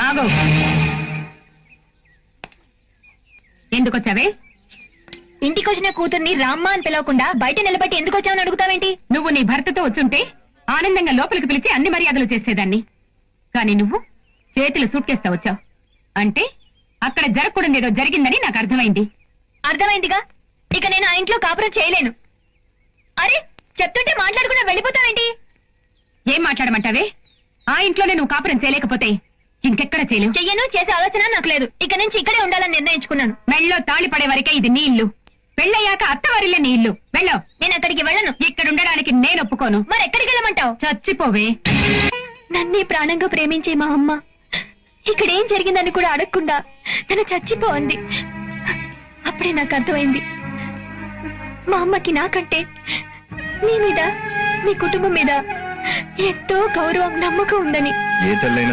ఆగు. ఎందుకొచ్చావే? ఇంటికొచ్చిన కూతుర్ని రామ్మా అని పిలవకుండా బయట నిలబెట్టి ఎందుకు వచ్చావని అడుగుతావేంటి? నువ్వు నీ భర్తతో వచ్చుంటే ఆనందంగా లోపలికి పిలిచి అన్ని మర్యాదలు చేసేదాన్ని. కానీ నువ్వు చేతులు సూట్కేస్తా వచ్చావు అంటే అక్కడ జరగకూడదేదో జరిగిందని నాకు అర్థమైంది. అర్థమైందిగా. ఇక నేను ఆ ఇంట్లో కాపురం చేయలేను. అరే చెప్తుంటే మాట్లాడకుండా వెళ్ళిపోతావేంటి? ఏం మాట్లాడమంటావే? ఆ ఇంట్లోనే నువ్వు కాపురం చేయలేకపోతే ఇంకెక్కడ చేయలేవు. చెయ్యను, చేసే ఆలోచన నాకు లేదు. ఇక నుంచి ఇక్కడే ఉండాలని నిర్ణయించుకున్నాను. మెళ్ళో తాళి పడే వరకే ఇది నీ ఇల్లు. పెళ్ళయ్యాక అత్తవారిల్లే నీ ఇల్లు. వెళ్ళావు. నేను అక్కడికి వెళ్ళను. ఇక్కడ ఉండడానికి నేను ఒప్పుకోను. మరి ఎక్కడికి వెళ్ళమంటావు? చచ్చిపోవే. నన్నే ప్రాణంగా ప్రేమించే మా అమ్మ ఇక్కడేం జరిగిందని కూడా అడగకుండా తను చచ్చిపోంది. అప్పుడే నాకు అర్థమైంది మా అమ్మకి నాకంటే నీ మీద, నీ కుటుంబం మీద ఎంతో గౌరవం, నమ్మకం ఉందని. ఏ తల్లైనా